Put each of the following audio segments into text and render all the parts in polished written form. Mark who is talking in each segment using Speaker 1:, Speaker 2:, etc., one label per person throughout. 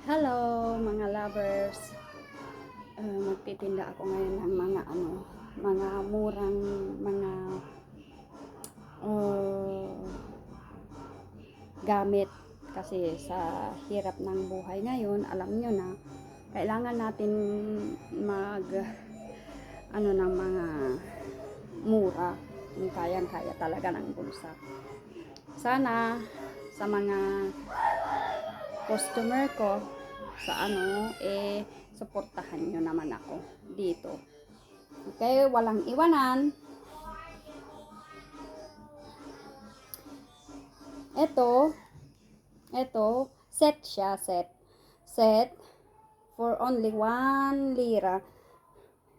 Speaker 1: Hello mga lovers. Magtitinda ako ngayon ng mga murang mga uh, gamit kasi sa hirap ng buhay ngayon, alam nyo na kailangan natin mag ng mga mura, yung kayang-kaya talaga ng bulsa. Sana sa mga customer ko sa suportahan nyo naman ako dito. Okay, walang iwanan. Ito, set siya, set for only 1 lira.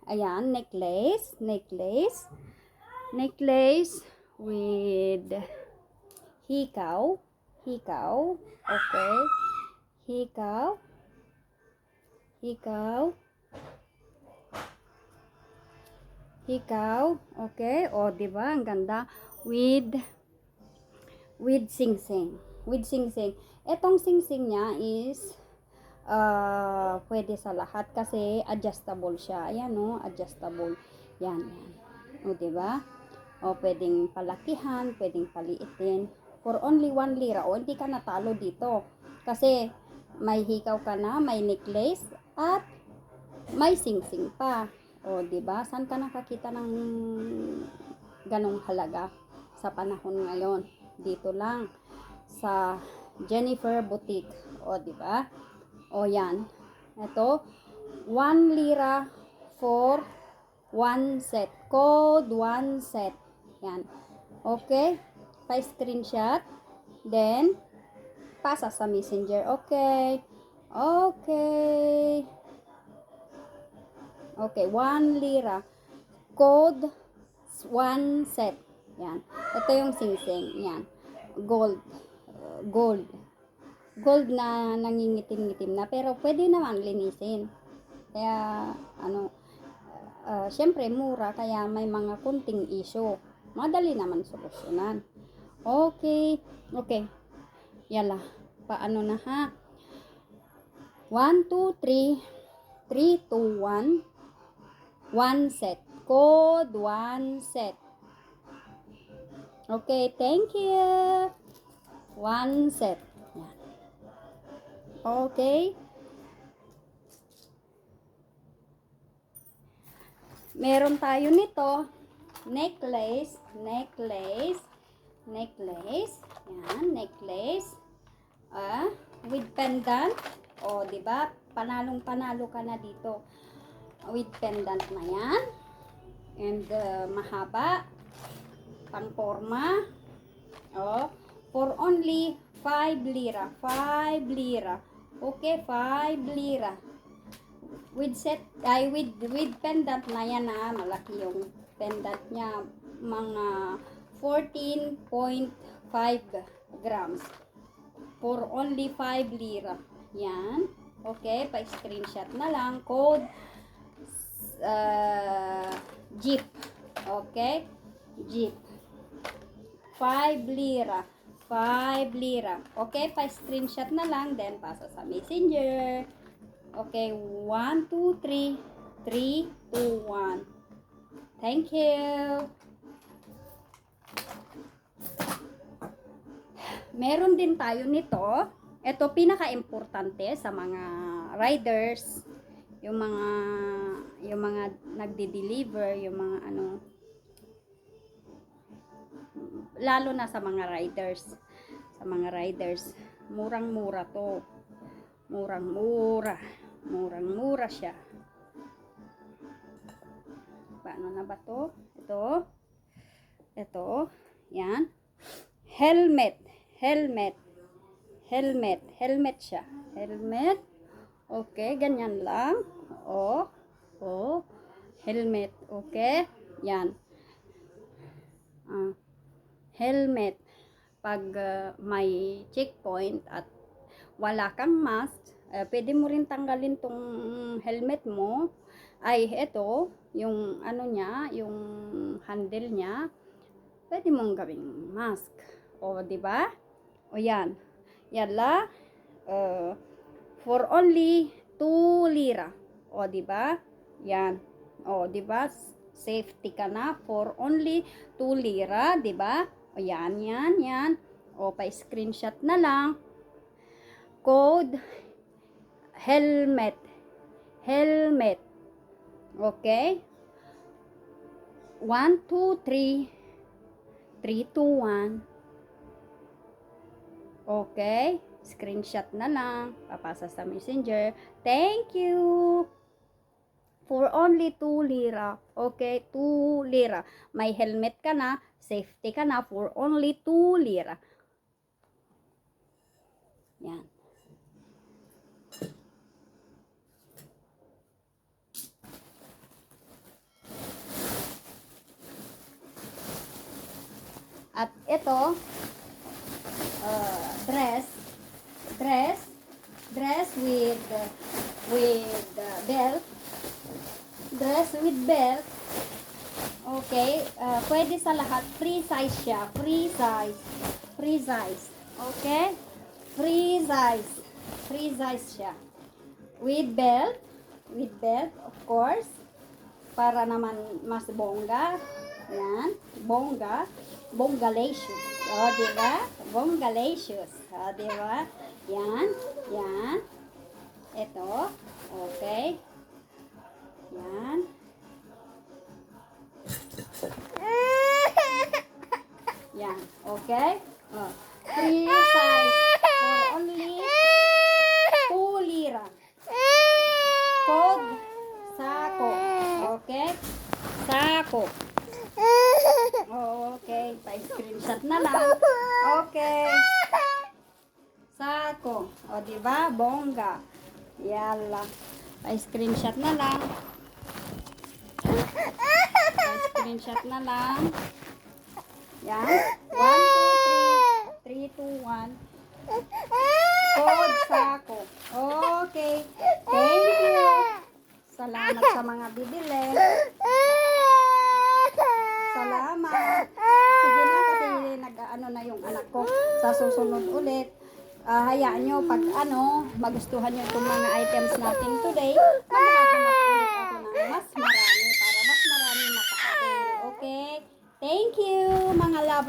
Speaker 1: Ayan, necklace with hikaw, okay, hikaw, okay, o diba, ang ganda, with sing-sing. Etong sing-sing niya is pwede sa lahat kasi adjustable siya. Ayan o, adjustable. Yan. O diba? O pwedeng palakihan, pwedeng paliitin. For only 1 lira. O hindi ka natalo dito. Kasi may hikaw ka na, may necklace, at may sing-sing pa. O diba? Saan ka nakakita ng ganong halaga sa panahon ngayon? Dito lang sa Jennifer Boutique. O diba? O yan. Ito 1 lira for 1 set. Code 1 set. Yan. Okay? Pa-screenshot. Then pasa sa messenger. Okay. 1 lira. Code 1 set. Yan. Ito yung sing-sing. Yan. Gold na nangingitim-ngitim na, pero pwede naman linisin. Kaya syempre mura, kaya may mga kunting issue. Madali naman solusyonan. Okay. Yala. Paano na ha? 1, 2, 3. 3, 2, 1. 1 set. Code 1 set. Okay, thank you. 1 set. Yan. Okay. Meron tayo nito. Necklace. Yan, necklace. With pendant. O, diba? Panalong-panalo ka na dito. With pendant na yan. And mahaba. Pang-forma. O, for only 5 lira. Okay, 5 lira. With pendant na yan na malaki yung pendant niya, mga 14.5 grams for only 5 lira. Yan. Okay, pa-screenshot na lang. Code Jeep. Okay? Jeep. 5 lira. Okay, pa-screenshot na lang, then pasa sa messenger. Okay, 1, 2, 3. 3, 2, 1. Thank you. Meron din tayo nito. Ito pinaka-importante sa mga riders, yung mga nagde-deliver, yung mga lalo na sa mga riders. Murang-mura to. Murang-mura siya. Paano na ba to? Ito. Yan. Helmet siya. Helmet. Okay, ganyan lang. Helmet. Okay? Yan. Helmet. Pag may checkpoint at wala kang mask, pwede mo rin tanggalin tong helmet mo. Ito, yung niya, yung handle niya, pwede mong gawing mask. O, diba? O, yan. Yala, For only 2 lira. O, di ba? Yan. O, di ba? Safety ka na for only 2 lira, di ba? O, yan, yan, yan. O, pa-screenshot na lang. Code helmet. Helmet. Okay? 1, 2, 3. 3, 2, 1. Okay? Screenshot na lang. Papasa sa messenger. Thank you! For only 2 lira. Okay? 2 lira. May helmet ka na. Safety ka na for only 2 lira. Yan. At ito, dress with belt. Dress with belt. Okay, pwede sa lahat. Free size siya. Free size. Free size. Okay? Free size. Free size siya. With belt. With belt, of course. Para naman mas bongga. Yan. Bongga. Bongalicious. O, diba? Bongalicious. O, diba? Yan. Yan. Ito. Okay. Yan. Yan. Okay? Oh. Free size for only 2 lira. Code Sako. Okay? Sako. Okay. Pa-screenshot na lang. Okay. Sako. O, diba? Bongga. Yala. Pa-screenshot na lang. Pa-screenshot na lang. Yan. 1, 2, 3. 3, 2, 1. Code Sako. Okay. Thank you. Salamat sa mga bibili. Salamat. Sige na kasi nag-ano na yung anak ko. Sa susunod ulit. Hayaan nyo pag magustuhan nyo itong mga items natin today, maghahanap ulit ako ng mas marami para mas marami maka-avail. Okay? Thank you mga lovers.